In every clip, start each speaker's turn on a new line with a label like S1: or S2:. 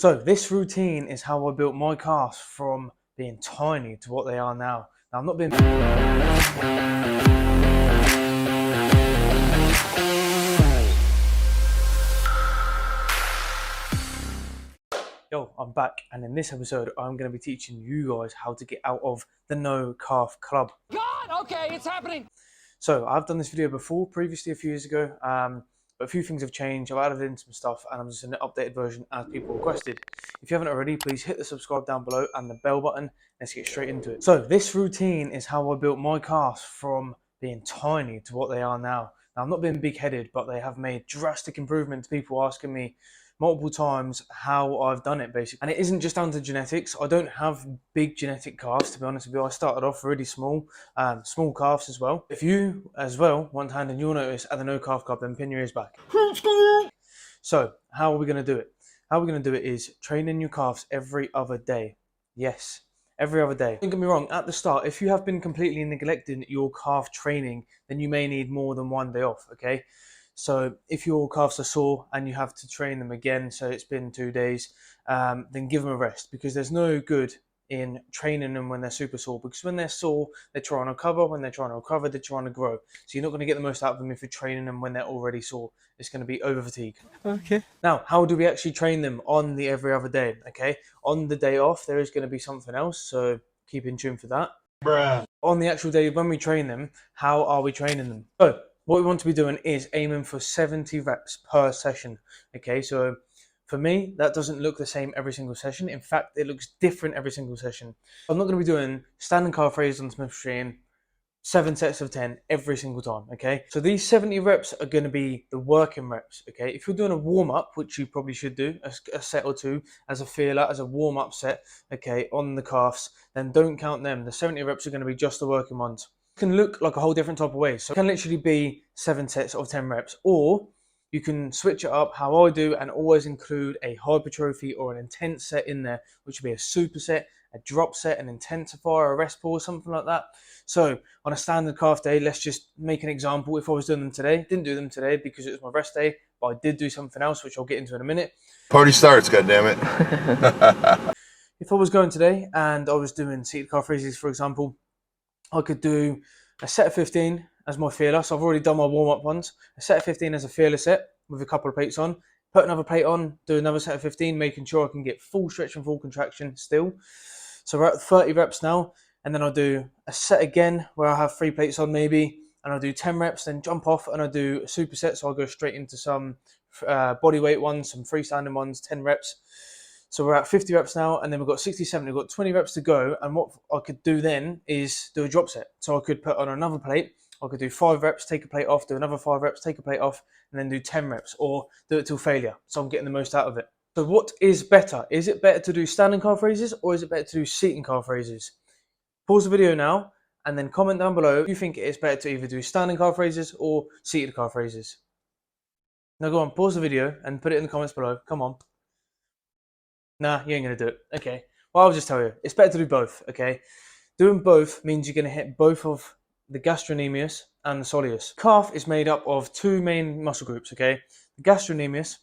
S1: So this routine is how I built my calves from being tiny to what they are now. Now I'm not being... Yo, I'm back, and in this episode I'm going to be teaching you guys how to get out of the no calf club.
S2: God, okay, it's happening.
S1: So I've done this video before, previously a few years ago, but a few things have changed. I've added in some stuff and I'm just in an updated version as people requested. If you haven't already, please hit the subscribe down below and the bell button. Let's get straight into it. So this routine is how I built my calves from being tiny to what they are now. Now I'm not being big-headed, but they have made drastic improvements. People asking me multiple times how I've done it, basically. And it isn't just down to genetics. I don't have big genetic calves, to be honest with you. I started off really small, small calves as well. If you as well want hand and you'll notice at the no calf club, then pin your ears back. So how are we going to do it? How we're going to do it is training your calves every other day. Yes, every other day. Don't get me wrong, at the start, if you have been completely neglecting your calf training, then you may need more than one day off, okay? So if your calves are sore and you have to train them again, so it's been 2 days, then give them a rest, because there's no good in training them when they're super sore, because when they're sore, they're trying to recover. When they're trying to recover, they're trying to grow. So you're not going to get the most out of them if you're training them when they're already sore. It's going to be over fatigue. Okay. Now, how do we actually train them on the every other day? Okay. On the day off, there is going to be something else. So keep in tune for that. Bruh. On the actual day when we train them, how are we training them? So what we want to be doing is aiming for 70 reps per session. Okay, so for me, that doesn't look the same every single session. In fact, it looks different every single session. I'm not going to be doing standing calf raises on the Smith machine 7 sets of 10 every single time, okay? So these 70 reps are going to be the working reps, okay? If you're doing a warm-up, which you probably should do, a set or two as a feeler, as a warm-up set, okay, on the calves, then don't count them. The 70 reps are going to be just the working ones. It can look like a whole different type of way. So it can literally be 7 sets of 10 reps, or you can switch it up how I do and always include a hypertrophy or an intense set in there, which would be a superset, a drop set, an intensifier, a rest pause, something like that. So on a standard calf day, let's just make an example. If I was doing them today, didn't do them today because it was my rest day, but I did do something else, which I'll get into in a minute.
S3: Party starts, goddammit.
S1: If I was going today and I was doing seated calf raises, for example, I could do a set of 15 as my feeler. So I've already done my warm-up ones. A set of 15 as a feeler set with a couple of plates on. Put another plate on, do another set of 15, making sure I can get full stretch and full contraction still. So we're at 30 reps now. And then I'll do a set again where I have 3 plates on maybe. And I'll do 10 reps, then jump off and I'll do a superset. So I'll go straight into some body weight ones, some freestanding ones, 10 reps. So we're at 50 reps now, and then we've got 67. We've got 20 reps to go, and what I could do then is do a drop set. So I could put on another plate. I could do 5 reps, take a plate off, do another 5 reps, take a plate off, and then do 10 reps, or do it till failure. So I'm getting the most out of it. So what is better? Is it better to do standing calf raises, or is it better to do seating calf raises? Pause the video now, and then comment down below if you think it is better to either do standing calf raises or seated calf raises. Now go on, pause the video, and put it in the comments below. Come on. Nah, you ain't going to do it. Okay. Well, I'll just tell you. It's better to do both, okay? Doing both means you're going to hit both of the gastrocnemius and the soleus. Calf is made up of 2 main muscle groups, okay? The gastrocnemius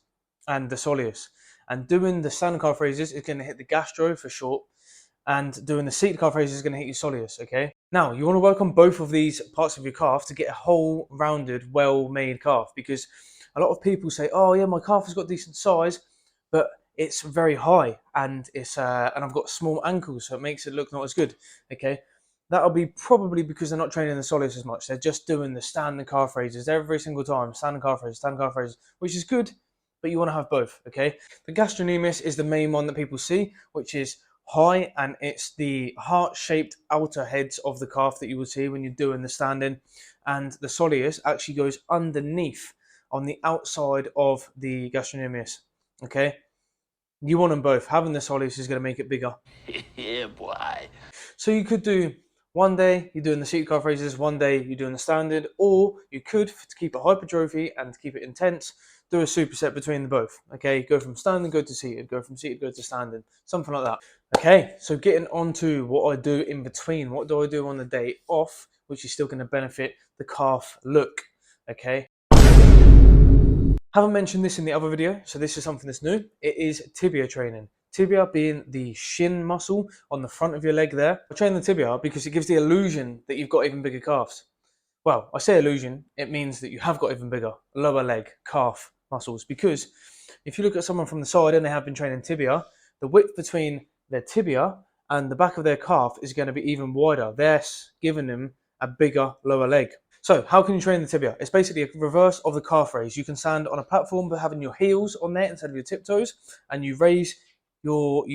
S1: and the soleus. And doing the standing calf raises is going to hit the gastro for short. And doing the seated calf raises is going to hit your soleus, okay? Now, you want to work on both of these parts of your calf to get a whole rounded, well-made calf. Because a lot of people say, oh yeah, my calf has got decent size, but it's very high and and I've got small ankles, so it makes it look not as good. Okay, that'll be probably because they're not training the soleus as much. They're just doing the standing calf raises every single time, standing calf raises, which is good, but you want to have both. Okay, the gastrocnemius is the main one that people see, which is high, and it's the heart-shaped outer heads of the calf that you will see when you're doing the standing, and the soleus actually goes underneath on the outside of the gastrocnemius. Okay. You want them both. Having the soleus is going to make it bigger.
S2: Yeah, boy.
S1: So you could do one day you're doing the seated calf raises, one day you're doing the standard, or you could, to keep it hypertrophy and to keep it intense, do a superset between the both. Okay, go from standing, go to seated, go from seated, go to standing, something like that. Okay, so getting on to what I do in between. What do I do on the day off, which is still going to benefit the calf look? Okay. Haven't mentioned this in the other video, so this is something that's new. It is tibia training. Tibia being the shin muscle on the front of your leg there. I train the tibia because it gives the illusion that you've got even bigger calves. Well, I say illusion, it means that you have got even bigger lower leg, calf muscles. Because if you look at someone from the side and they have been training tibia, the width between their tibia and the back of their calf is going to be even wider, thus giving them a bigger lower leg. So how can you train the tibia? It's basically a reverse of the calf raise. You can stand on a platform but having your heels on there instead of your tiptoes, and you raise your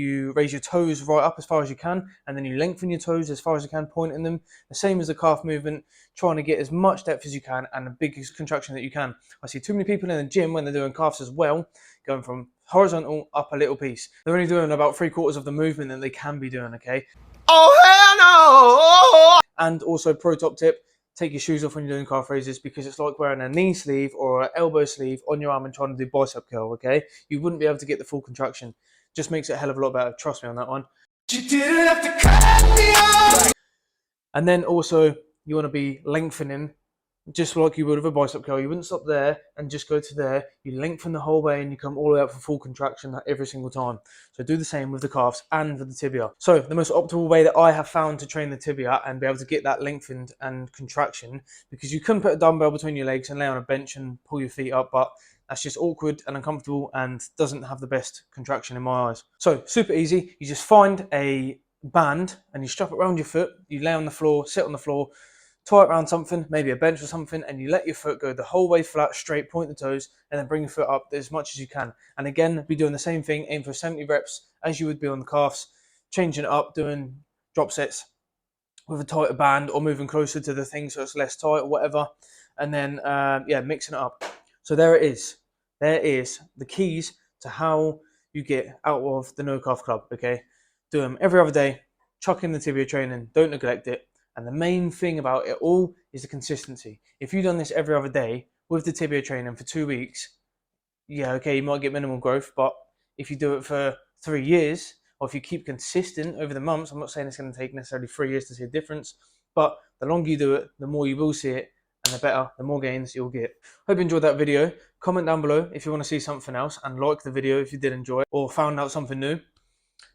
S1: toes right up as far as you can, and then you lengthen your toes as far as you can, pointing them. The same as the calf movement, trying to get as much depth as you can and the biggest contraction that you can. I see too many people in the gym when they're doing calves as well, going from horizontal up a little piece. They're only doing about 3/4 of the movement that they can be doing, okay?
S2: Oh, hell no!
S1: And also, pro top tip, take your shoes off when you're doing calf raises, because it's like wearing a knee sleeve or an elbow sleeve on your arm and trying to do bicep curl, okay? You wouldn't be able to get the full contraction. Just makes it a hell of a lot better. Trust me on that one.
S2: You didn't have to cut me off!
S1: And then also, you want to be lengthening, just like you would with a bicep curl. You wouldn't stop there and just go to there. You lengthen the whole way and you come all the way up for full contraction every single time. So do the same with the calves and with the tibia. So the most optimal way that I have found to train the tibia and be able to get that lengthened and contraction, because you can put a dumbbell between your legs and lay on a bench and pull your feet up, but that's just awkward and uncomfortable and doesn't have the best contraction in my eyes. So super easy. You just find a band and you strap it around your foot. You lay on the floor, sit on the floor, tie it around something, maybe a bench or something, and you let your foot go the whole way flat, straight, point the toes, and then bring your foot up as much as you can. And again, be doing the same thing, aim for 70 reps as you would be on the calves, changing it up, doing drop sets with a tighter band or moving closer to the thing so it's less tight or whatever. And then, mixing it up. So there it is. There is the keys to how you get out of the no calf club, okay? Do them every other day, chuck in the tibia training, don't neglect it. And the main thing about it all is the consistency. If you've done this every other day with the tibia training for 2 weeks, yeah, okay, you might get minimal growth, but if you do it for 3 years, or if you keep consistent over the months, I'm not saying it's going to take necessarily 3 years to see a difference, but the longer you do it, the more you will see it, and the better, the more gains you'll get. Hope you enjoyed that video. Comment down below if you want to see something else, and like the video if you did enjoy it, or found out something new.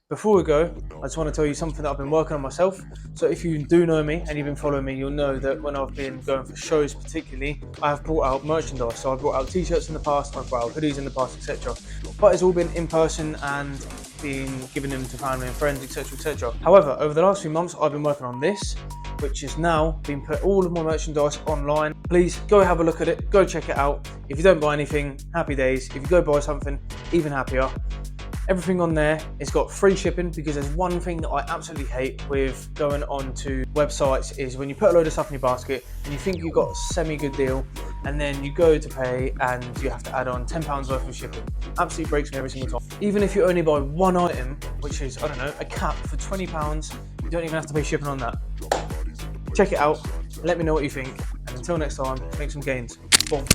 S1: Before we go, I just want to tell you something that I've been working on myself. So if you do know me and you've been following me, you'll know that when I've been going for shows particularly, I have brought out merchandise. So I've brought out t-shirts in the past, I've brought out hoodies in the past, etc. But it's all been in person and been giving them to family and friends, etc, etc. However, over the last few months, I've been working on this, which is now been put all of my merchandise online. Please go have a look at it, go check it out. If you don't buy anything, happy days. If you go buy something, even happier. Everything on there has got free shipping, because there's one thing that I absolutely hate with going on to websites is when you put a load of stuff in your basket and you think you've got a semi-good deal, and then you go to pay and you have to add on £10 worth of shipping. Absolutely breaks me every single time. Even if you only buy one item, which is, I don't know, a cap for £20, you don't even have to pay shipping on that. Check it out, let me know what you think, and until next time, make some gains. Boom.